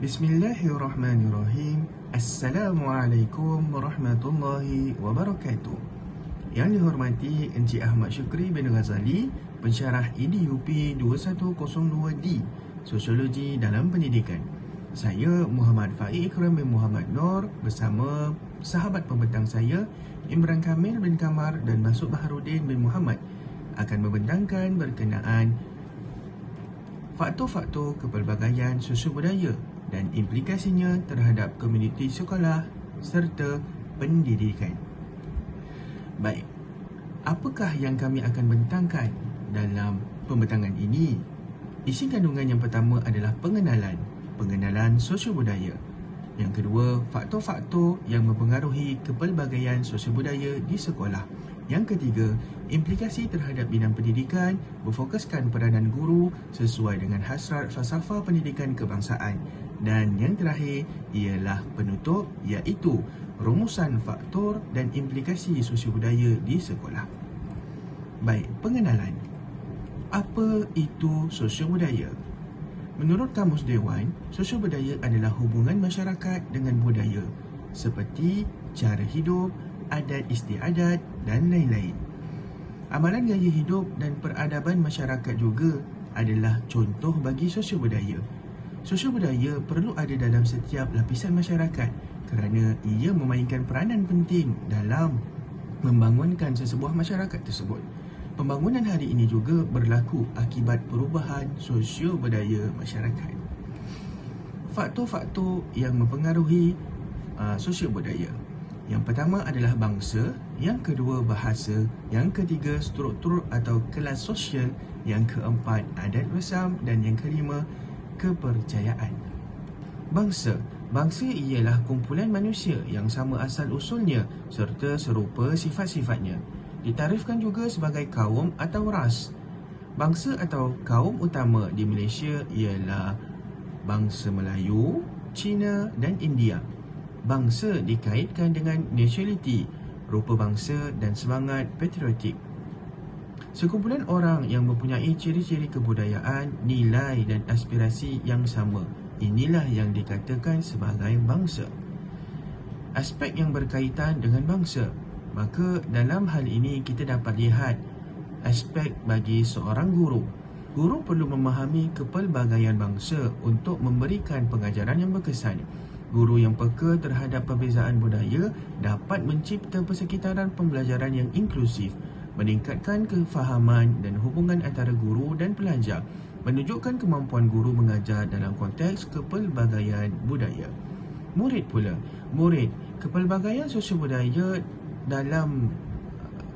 Bismillahirrahmanirrahim. Assalamualaikum warahmatullahi wabarakatuh. Yang dihormati Encik Ahmad Syukri bin Ghazali, pensyarah EDUP 2102D, Sosiologi dalam Pendidikan. Saya Muhammad Faiq Ikram bin Muhammad Nur bersama sahabat pembentang saya Imran Kamil bin Kamar dan Masud Baharudin bin Muhammad akan membentangkan berkenaan faktor-faktor kepelbagaian sosiobudaya dan implikasinya terhadap komuniti sekolah serta pendidikan. Baik, apakah yang kami akan bentangkan dalam pembentangan ini? Isi kandungan yang pertama adalah pengenalan sosiobudaya. Yang kedua, faktor-faktor yang mempengaruhi kepelbagaian sosiobudaya di sekolah. Yang ketiga, implikasi terhadap bidang pendidikan berfokuskan peranan guru sesuai dengan hasrat falsafah pendidikan kebangsaan. Dan yang terakhir ialah penutup, iaitu rumusan faktor dan implikasi sosiobudaya di sekolah. Baik, pengenalan. Apa itu sosiobudaya? Menurut Kamus Dewan, sosiobudaya adalah hubungan masyarakat dengan budaya seperti cara hidup, adat istiadat dan lain-lain. Amalan gaya hidup dan peradaban masyarakat juga adalah contoh bagi sosiobudaya. Sosiobudaya perlu ada dalam setiap lapisan masyarakat kerana ia memainkan peranan penting dalam membangunkan sesebuah masyarakat tersebut. Pembangunan hari ini juga berlaku akibat perubahan sosiobudaya masyarakat. Faktor-faktor yang mempengaruhi sosiobudaya. Yang pertama adalah bangsa, yang kedua bahasa, yang ketiga struktur atau kelas sosial, yang keempat adat resam dan yang kelima kepercayaan. Bangsa ialah kumpulan manusia yang sama asal usulnya serta serupa sifat-sifatnya. Ditarifkan juga sebagai kaum atau ras. Bangsa atau kaum utama di Malaysia ialah bangsa Melayu, Cina dan India. Bangsa dikaitkan dengan nationality, rupa bangsa dan semangat patriotik. Sekumpulan orang yang mempunyai ciri-ciri kebudayaan, nilai dan aspirasi yang sama. Inilah yang dikatakan sebagai bangsa. Aspek yang berkaitan dengan bangsa. Maka dalam hal ini kita dapat lihat aspek bagi seorang guru. Guru perlu memahami kepelbagaian bangsa untuk memberikan pengajaran yang berkesan. Guru yang peka terhadap perbezaan budaya dapat mencipta persekitaran pembelajaran yang inklusif, meningkatkan kefahaman dan hubungan antara guru dan pelajar, menunjukkan kemampuan guru mengajar dalam konteks kepelbagaian budaya. Murid, kepelbagaian sosiobudaya dalam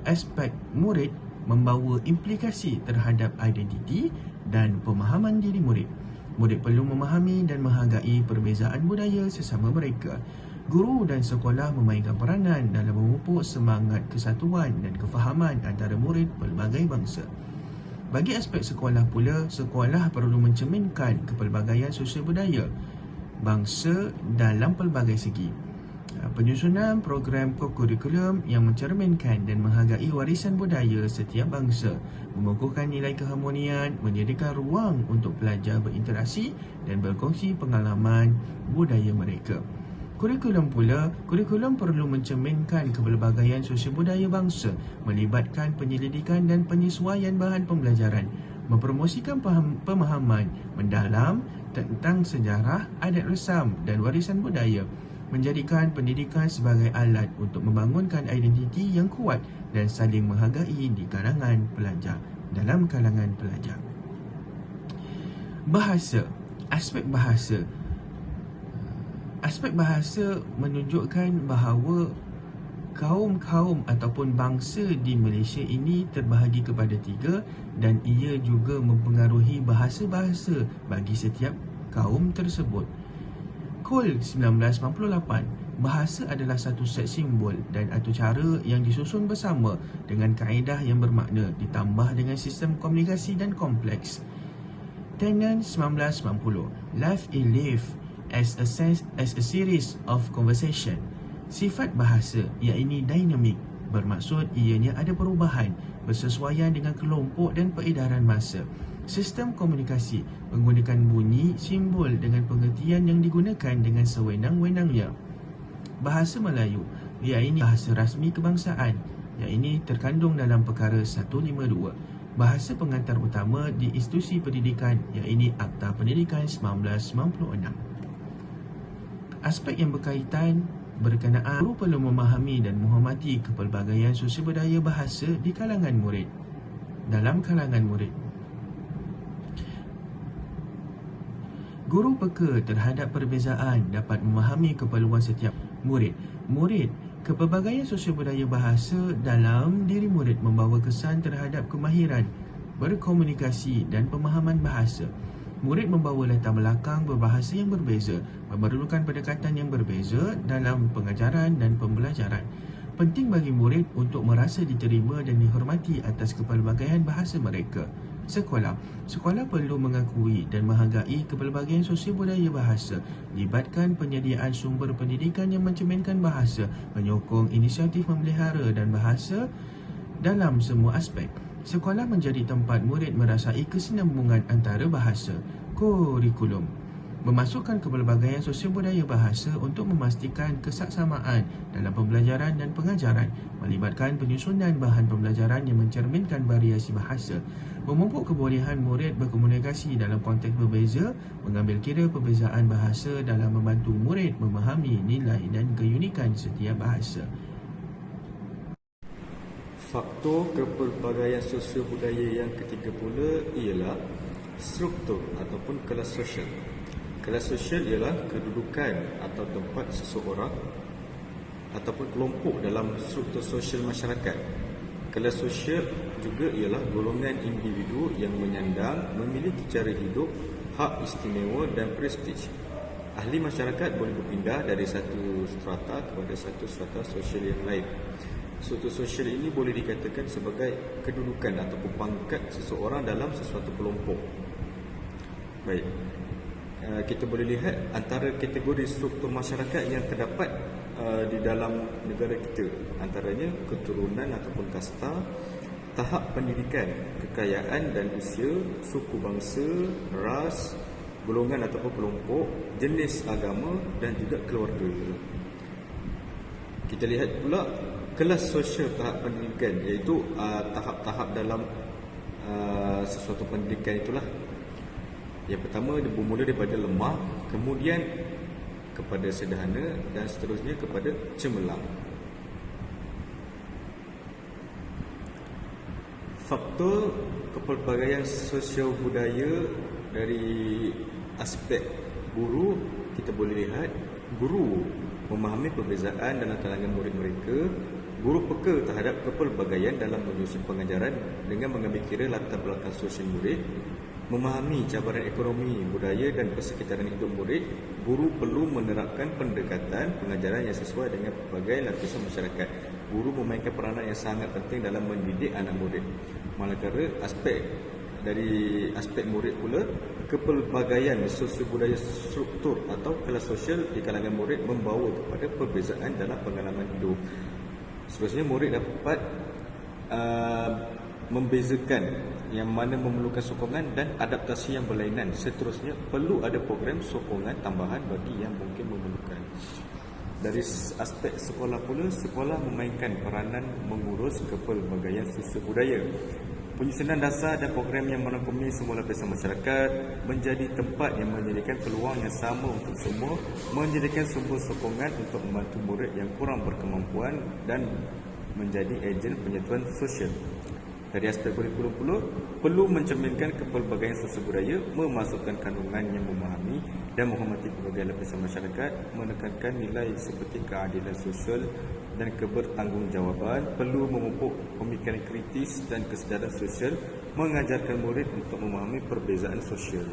aspek murid membawa implikasi terhadap identiti dan pemahaman diri murid. Murid perlu memahami dan menghargai perbezaan budaya sesama mereka. Guru dan sekolah memainkan peranan dalam memupuk semangat kesatuan dan kefahaman antara murid pelbagai bangsa. Bagi aspek sekolah pula, sekolah perlu mencerminkan kepelbagaian sosial budaya bangsa dalam pelbagai segi. Penyusunan program kurikulum yang mencerminkan dan menghargai warisan budaya setiap bangsa, mengukuhkan nilai keharmonian, menyediakan ruang untuk pelajar berinteraksi dan berkongsi pengalaman budaya mereka. Kurikulum perlu mencerminkan kepelbagaian sosial budaya bangsa, melibatkan penyelidikan dan penyesuaian bahan pembelajaran, mempromosikan pemahaman mendalam tentang sejarah, adat resam dan warisan budaya, menjadikan pendidikan sebagai alat untuk membangunkan identiti yang kuat dan saling menghargai di kalangan pelajar, dalam kalangan pelajar. Bahasa, aspek bahasa. Aspek bahasa menunjukkan bahawa kaum-kaum ataupun bangsa di Malaysia ini terbahagi kepada tiga dan ia juga mempengaruhi bahasa-bahasa bagi setiap kaum tersebut. Kol 1998, bahasa adalah satu set simbol dan atau cara yang disusun bersama dengan kaedah yang bermakna ditambah dengan sistem komunikasi dan kompleks. Tennant 1990, life is lived as a series of conversation. Sifat bahasa iaitu dinamik, bermaksud ianya ada perubahan bersesuaian dengan kelompok dan peredaran masa. Sistem komunikasi menggunakan bunyi, simbol dengan pengertian yang digunakan dengan sewenang-wenangnya. Bahasa Melayu, iaitu bahasa rasmi kebangsaan, yang ini terkandung dalam Perkara 152. Bahasa pengantar utama di institusi pendidikan, iaitu Akta Pendidikan 1996. Aspek yang berkaitan berkenaan guru perlu memahami dan menghormati kepelbagaian sosial budaya bahasa di kalangan murid. Dalam kalangan murid, guru peka terhadap perbezaan dapat memahami keperluan setiap murid. Kepelbagaian sosial budaya bahasa dalam diri murid membawa kesan terhadap kemahiran berkomunikasi dan pemahaman bahasa. Murid membawa latar belakang berbahasa yang berbeza, memerlukan pendekatan yang berbeza dalam pengajaran dan pembelajaran. Penting bagi murid untuk merasa diterima dan dihormati atas kepelbagaian bahasa mereka. Sekolah perlu mengakui dan menghargai kepelbagaian sosial budaya bahasa, libatkan penyediaan sumber pendidikan yang mencerminkan bahasa, menyokong inisiatif memelihara dan bahasa dalam semua aspek. Sekolah menjadi tempat murid merasai kesinambungan antara bahasa. Kurikulum memasukkan kepelbagaian sosial budaya bahasa untuk memastikan kesaksamaan dalam pembelajaran dan pengajaran, melibatkan penyusunan bahan pembelajaran yang mencerminkan variasi bahasa, memupuk kebolehan murid berkomunikasi dalam konteks berbeza, mengambil kira perbezaan bahasa dalam membantu murid memahami nilai dan keunikan setiap bahasa. Faktor kepelbagaian sosial budaya yang ketiga pula ialah struktur ataupun kelas sosial. Kelas sosial ialah kedudukan atau tempat seseorang ataupun kelompok dalam struktur sosial masyarakat. Kelas sosial juga ialah golongan individu yang menyandang, memiliki cara hidup, hak istimewa dan prestij. Ahli masyarakat boleh berpindah dari satu strata kepada satu strata sosial yang lain. Struktur sosial ini boleh dikatakan sebagai kedudukan ataupun pangkat seseorang dalam sesuatu kelompok. Baik. Kita boleh lihat antara kategori struktur masyarakat yang terdapat di dalam negara kita, antaranya keturunan ataupun kasta, tahap pendidikan, kekayaan dan usia, suku bangsa, ras, golongan ataupun kelompok, jenis agama dan juga keluarga. Kita lihat pula kelas sosial tahap pendidikan, iaitu tahap-tahap dalam sesuatu pendidikan itulah. Yang pertama dia bermula daripada lemah, kemudian kepada sederhana dan seterusnya kepada cemerlang. Faktor kepelbagaian sosial budaya dari aspek guru, kita boleh lihat guru memahami perbezaan dalam kalangan murid mereka. Guru peka terhadap kepelbagaian dalam menyusun pengajaran dengan mengambil kira latar belakang sosial murid, memahami cabaran ekonomi, budaya dan persekitaran hidup murid. Guru perlu menerapkan pendekatan pengajaran yang sesuai dengan pelbagai lapisan masyarakat. Guru memainkan peranan yang sangat penting dalam mendidik anak murid. Manakala dari aspek murid pula, kepelbagaian sosial budaya struktur atau kelas sosial di kalangan murid membawa kepada perbezaan dalam pengalaman hidup. Seterusnya murid dapat membezakan yang mana memerlukan sokongan dan adaptasi yang berlainan. Seterusnya perlu ada program sokongan tambahan bagi yang mungkin memerlukan. Dari aspek sekolah pula, sekolah memainkan peranan mengurus kepelbagaian sosial budaya. Penyusunan dasar dan program yang merangkumi semua lapisan masyarakat, menjadi tempat yang menyediakan peluang yang sama untuk semua, menyediakan sumber sokongan untuk membantu murid yang kurang berkemampuan dan menjadi ejen penyatuan sosial. Dari aspek kurikulum pula, perlu mencerminkan kepelbagaian sosial budaya, memasukkan kandungan yang memahami dan menghormati pelbagai lapisan masyarakat, menekankan nilai seperti keadilan sosial dan kebertanggungjawaban, perlu memupuk pemikiran kritis dan kesedaran sosial, mengajarkan murid untuk memahami perbezaan sosial.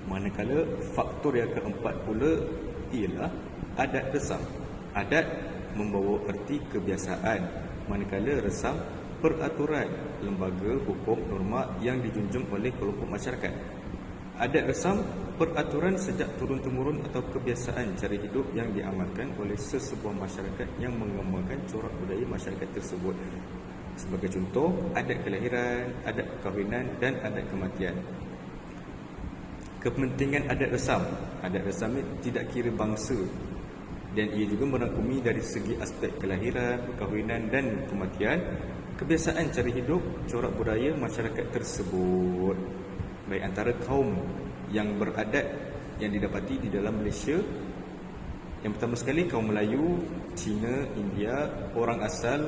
Manakala faktor yang keempat pula ialah adat resam. Adat membawa erti kebiasaan, manakala resam peraturan, lembaga, hukum, norma yang dijunjung oleh kelompok masyarakat. Adat resam peraturan sejak turun-temurun atau kebiasaan cara hidup yang diamalkan oleh sesebuah masyarakat yang menggambarkan corak budaya masyarakat tersebut. Sebagai contoh, adat kelahiran, adat perkahwinan dan adat kematian. Kepentingan adat resam. Adat resam ini tidak kira bangsa dan ia juga merangkumi dari segi aspek kelahiran, perkahwinan dan kematian, kebiasaan cara hidup, corak budaya masyarakat tersebut. Baik antara kaum yang beradat yang didapati di dalam Malaysia. Yang pertama sekali kaum Melayu, Cina, India, orang asal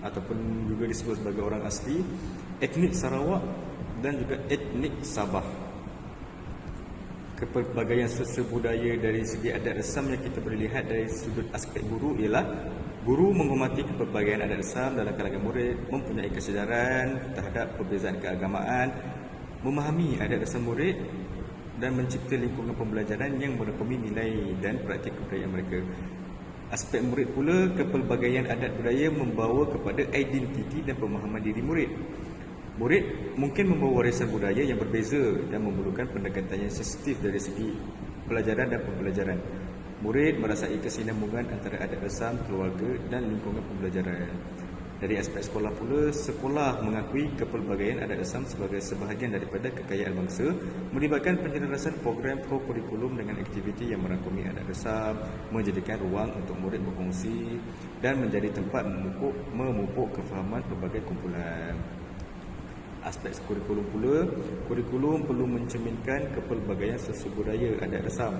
ataupun juga disebut sebagai orang asli, etnik Sarawak dan juga etnik Sabah. Kepelbagaian sosial budaya dari segi adat resam yang kita boleh lihat dari sudut aspek guru ialah guru menghormati kepelbagaian adat resam dalam kalangan murid, mempunyai kesedaran terhadap perbezaan keagamaan, memahami adat resam murid dan mencipta lingkungan pembelajaran yang merangkumi nilai dan praktik kebudayaan mereka. Aspek murid pula, kepelbagaian adat budaya membawa kepada identiti dan pemahaman diri murid. Murid mungkin membawa warisan budaya yang berbeza dan memerlukan pendekatan yang sensitif dari segi pelajaran dan pembelajaran. Murid merasai kesinambungan antara adat resam, keluarga dan lingkungan pembelajaran. Dari aspek sekolah pula, sekolah mengakui kepelbagaian adat resam sebagai sebahagian daripada kekayaan bangsa, melibatkan penyelarasan program kurikulum dengan aktiviti yang merangkumi adat resam, menjadikan ruang untuk murid berkongsi dan menjadi tempat memupuk kefahaman pelbagai kumpulan. Aspek kurikulum pula, kurikulum perlu mencerminkan kepelbagaian sosial budaya adat resam,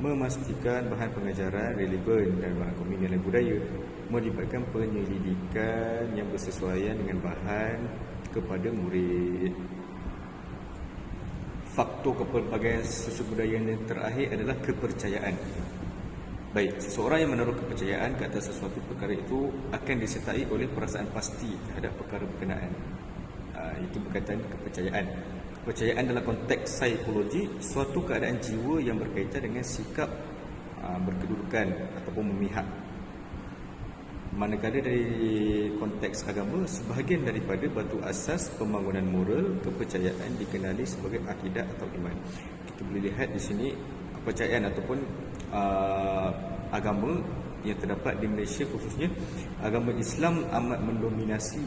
memastikan bahan pengajaran relevan dan merangkumi nilai budaya, melibatkan penyelidikan yang bersesuaian dengan bahan kepada murid. Faktor kepelbagaian sosial budaya yang terakhir adalah kepercayaan. Baik, seseorang yang menaruh kepercayaan ke atas sesuatu perkara itu akan disertai oleh perasaan pasti terhadap perkara berkenaan. Itu berkaitan kepercayaan. Kepercayaan dalam konteks psikologi, suatu keadaan jiwa yang berkaitan dengan sikap berkedudukan ataupun memihak. Manakala dari konteks agama, sebahagian daripada batu asas pembangunan moral, kepercayaan dikenali sebagai akidah atau iman. Kita boleh lihat di sini kepercayaan ataupun agama yang terdapat di Malaysia, khususnya agama Islam amat mendominasi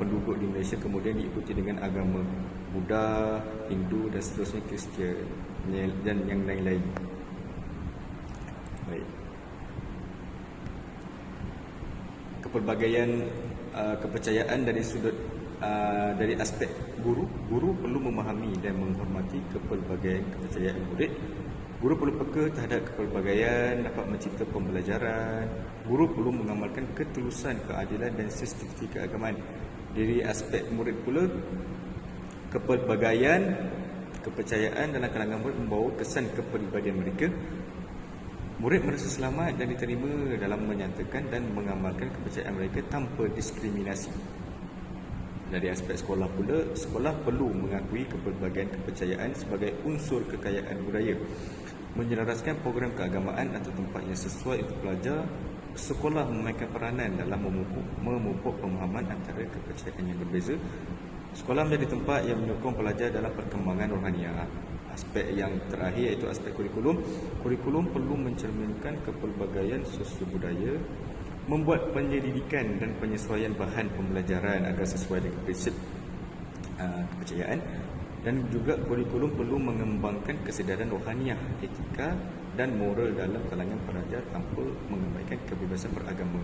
penduduk di Malaysia, kemudian diikuti dengan agama Buddha, Hindu dan seterusnya, Kristian dan yang lain-lain. Baik. Kepelbagaian kepercayaan dari sudut dari aspek guru perlu memahami dan menghormati kepelbagaian kepercayaan murid. Guru perlu peka terhadap kepelbagaian, dapat mencipta pembelajaran. Guru perlu mengamalkan ketulusan, keadilan dan sensitiviti keagamaan. Dari aspek murid pula, kepelbagaian kepercayaan dalam kalangan murid membawa kesan kepribadian mereka. Murid merasa selamat dan diterima dalam menyatakan dan mengamalkan kepercayaan mereka tanpa diskriminasi. Dari aspek sekolah pula, sekolah perlu mengakui kepelbagaian kepercayaan sebagai unsur kekayaan budaya. Menyelaraskan program keagamaan atau tempat yang sesuai untuk pelajar, sekolah memainkan peranan dalam memupuk pemahaman antara kepercayaan yang berbeza. Sekolah menjadi tempat yang menyokong pelajar dalam perkembangan rohaniah. Aspek yang terakhir iaitu aspek kurikulum. Kurikulum perlu mencerminkan kepelbagaian sosial budaya, membuat penyelidikan dan penyesuaian bahan pembelajaran agar sesuai dengan prinsip kepercayaan. Dan juga kurikulum perlu mengembangkan kesedaran rohaniah, etika dan moral dalam kalangan pelajar tanpa mengabaikan kebebasan beragama.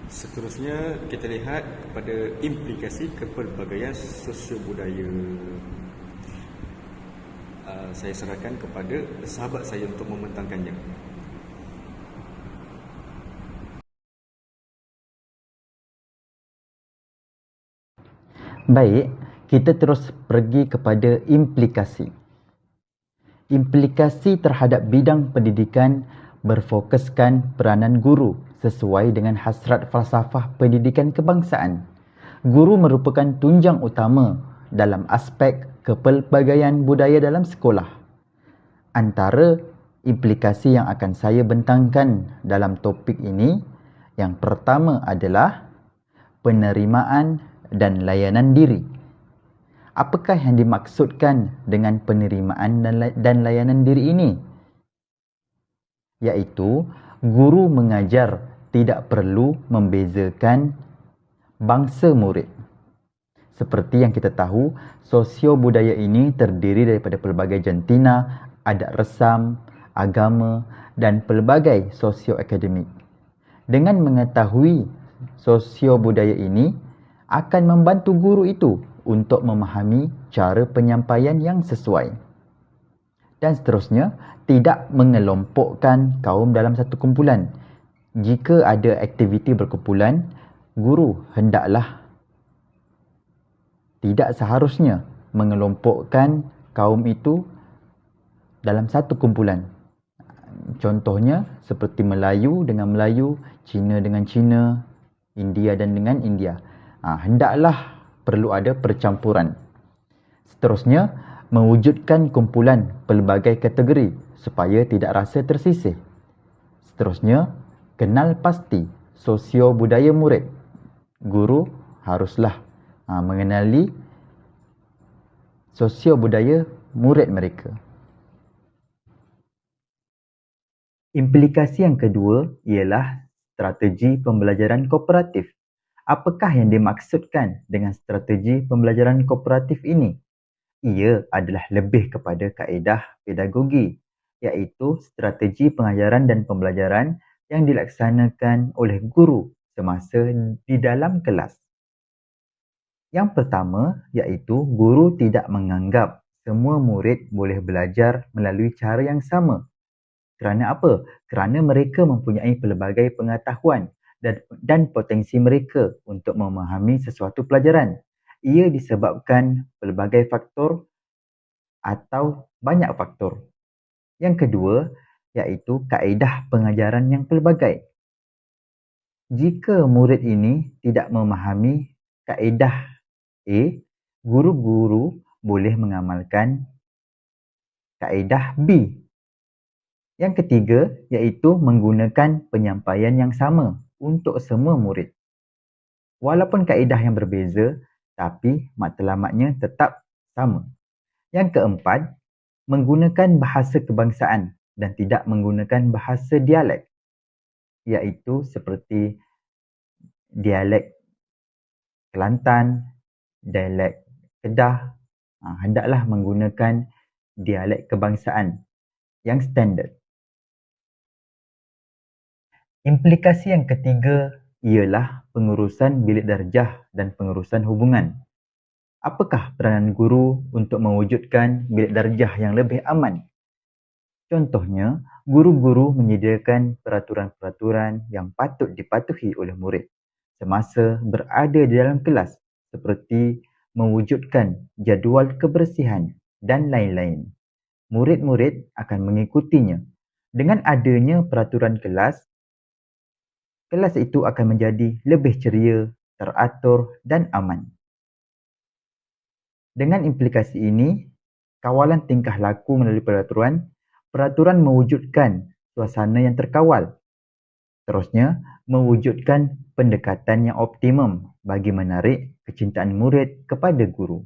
Seterusnya kita lihat kepada implikasi kepelbagaian sosial budaya. Saya serahkan kepada sahabat saya untuk membentangkannya. Baik, kita terus pergi kepada implikasi. Implikasi terhadap bidang pendidikan berfokuskan peranan guru sesuai dengan hasrat falsafah pendidikan kebangsaan. Guru merupakan tunjang utama dalam aspek kepelbagaian budaya dalam sekolah. Antara implikasi yang akan saya bentangkan dalam topik ini, yang pertama adalah penerimaan dan layanan diri. Apakah yang dimaksudkan dengan penerimaan dan layanan diri ini? iaitu guru mengajar tidak perlu membezakan bangsa murid. Seperti yang kita tahu, sosio budaya ini terdiri daripada pelbagai jantina, adat resam, agama dan pelbagai sosio-akademik. Dengan mengetahui sosio budaya ini akan membantu guru itu untuk memahami cara penyampaian yang sesuai. Dan seterusnya, tidak mengelompokkan kaum dalam satu kumpulan. Jika ada aktiviti berkumpulan, guru hendaklah tidak seharusnya mengelompokkan kaum itu dalam satu kumpulan. Contohnya seperti Melayu dengan Melayu, Cina dengan Cina, India dan dengan India. Hendaklah perlu ada percampuran. Seterusnya, mewujudkan kumpulan pelbagai kategori supaya tidak rasa tersisih. Seterusnya, kenal pasti sosio budaya murid. Guru haruslah mengenali sosio budaya murid mereka. Implikasi yang kedua ialah strategi pembelajaran kooperatif. Apakah yang dimaksudkan dengan strategi pembelajaran kooperatif ini? Ia adalah lebih kepada kaedah pedagogi, iaitu strategi pengajaran dan pembelajaran yang dilaksanakan oleh guru semasa di dalam kelas. Yang pertama iaitu guru tidak menganggap semua murid boleh belajar melalui cara yang sama. Kerana apa? Kerana mereka mempunyai pelbagai pengetahuan dan potensi mereka untuk memahami sesuatu pelajaran. Ia disebabkan pelbagai faktor atau banyak faktor. Yang kedua iaitu kaedah pengajaran yang pelbagai. Jika murid ini tidak memahami kaedah A, guru-guru boleh mengamalkan kaedah B. Yang ketiga iaitu menggunakan penyampaian yang sama untuk semua murid. Walaupun kaedah yang berbeza, tapi matlamatnya tetap sama. Yang keempat, menggunakan bahasa kebangsaan dan tidak menggunakan bahasa dialek, iaitu seperti dialek Kelantan, dialek Kedah, hendaklah menggunakan dialek kebangsaan yang standard. Implikasi yang ketiga ialah pengurusan bilik darjah dan pengurusan hubungan. Apakah peranan guru untuk mewujudkan bilik darjah yang lebih aman? Contohnya, guru-guru menyediakan peraturan-peraturan yang patut dipatuhi oleh murid semasa berada di dalam kelas, seperti mewujudkan jadual kebersihan dan lain-lain. Murid-murid akan mengikutinya. Dengan adanya peraturan kelas itu akan menjadi lebih ceria, teratur dan aman. Dengan implikasi ini, kawalan tingkah laku melalui peraturan mewujudkan suasana yang terkawal. Terusnya, mewujudkan pendekatan yang optimum bagi menarik kecintaan murid kepada guru.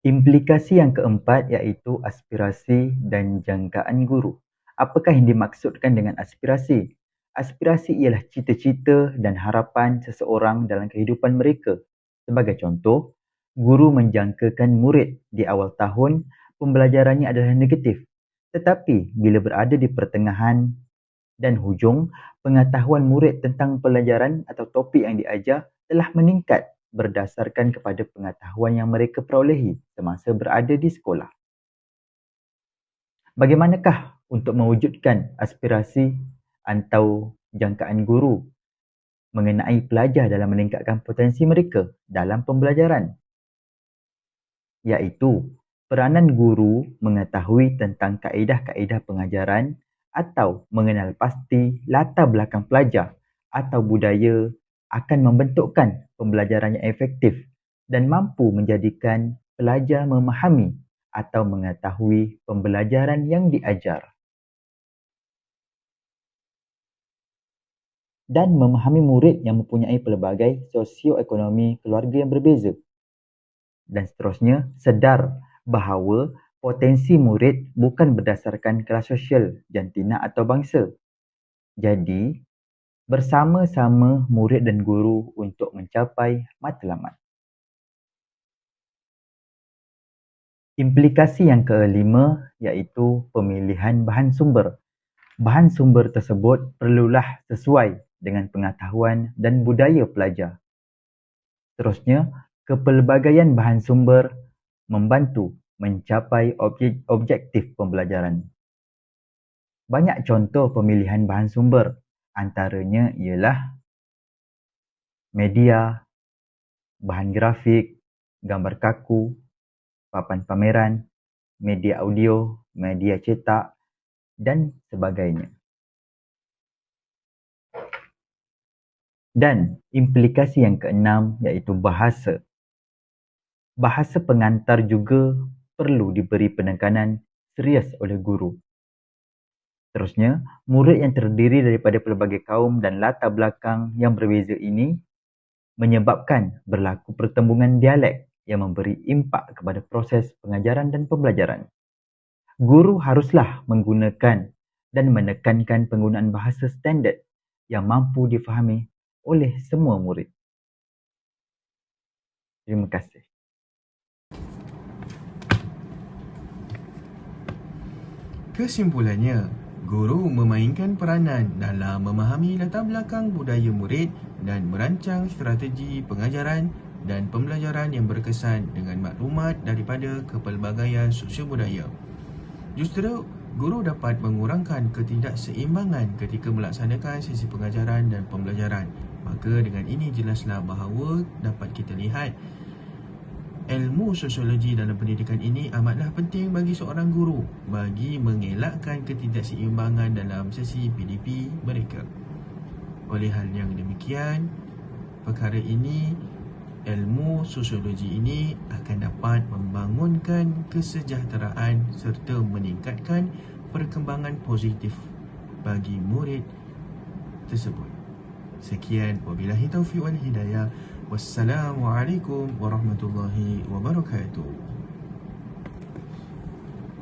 Implikasi yang keempat iaitu aspirasi dan jangkaan guru. Apakah yang dimaksudkan dengan aspirasi? Aspirasi ialah cita-cita dan harapan seseorang dalam kehidupan mereka. Sebagai contoh, guru menjangkakan murid di awal tahun pembelajarannya adalah negatif. Tetapi bila berada di pertengahan dan hujung, pengetahuan murid tentang pelajaran atau topik yang diajar telah meningkat berdasarkan kepada pengetahuan yang mereka perolehi semasa berada di sekolah. Bagaimanakah untuk mewujudkan aspirasi atau jangkaan guru mengenai pelajar dalam meningkatkan potensi mereka dalam pembelajaran? Iaitu, peranan guru mengetahui tentang kaedah-kaedah pengajaran atau mengenal pasti latar belakang pelajar atau budaya akan membentukkan pembelajaran yang efektif dan mampu menjadikan pelajar memahami atau mengetahui pembelajaran yang diajar. Dan memahami murid yang mempunyai pelbagai sosioekonomi keluarga yang berbeza. Dan seterusnya, sedar bahawa Potensi murid bukan berdasarkan kelas sosial, jantina atau bangsa. Jadi, bersama-sama murid dan guru untuk mencapai matlamat. Implikasi yang kelima iaitu pemilihan bahan sumber. Bahan sumber tersebut perlulah sesuai dengan pengetahuan dan budaya pelajar. Seterusnya, kepelbagaian bahan sumber membantu mencapai objektif pembelajaran. Banyak contoh pemilihan bahan sumber, antaranya ialah media, bahan grafik, gambar kaku, papan pameran, media audio, media cetak dan sebagainya. Dan implikasi yang keenam iaitu bahasa. Bahasa pengantar juga perlu diberi penekanan serius oleh guru. Seterusnya, murid yang terdiri daripada pelbagai kaum dan latar belakang yang berbeza ini menyebabkan berlaku pertembungan dialek yang memberi impak kepada proses pengajaran dan pembelajaran. Guru haruslah menggunakan dan menekankan penggunaan bahasa standard yang mampu difahami oleh semua murid. Terima kasih. Kesimpulannya, guru memainkan peranan dalam memahami latar belakang budaya murid dan merancang strategi pengajaran dan pembelajaran yang berkesan dengan maklumat daripada kepelbagaian sosial budaya. Justru, guru dapat mengurangkan ketidakseimbangan ketika melaksanakan sesi pengajaran dan pembelajaran. Maka dengan ini jelaslah bahawa dapat kita lihat ilmu sosiologi dalam pendidikan ini amatlah penting bagi seorang guru bagi mengelakkan ketidakseimbangan dalam sesi PDP mereka. Oleh hal yang demikian, perkara ini, ilmu sosiologi ini akan dapat membangunkan kesejahteraan serta meningkatkan perkembangan positif bagi murid tersebut. Sekian, wabillahi taufiq wal hidayah. Wassalamualaikum warahmatullahi wabarakatuh.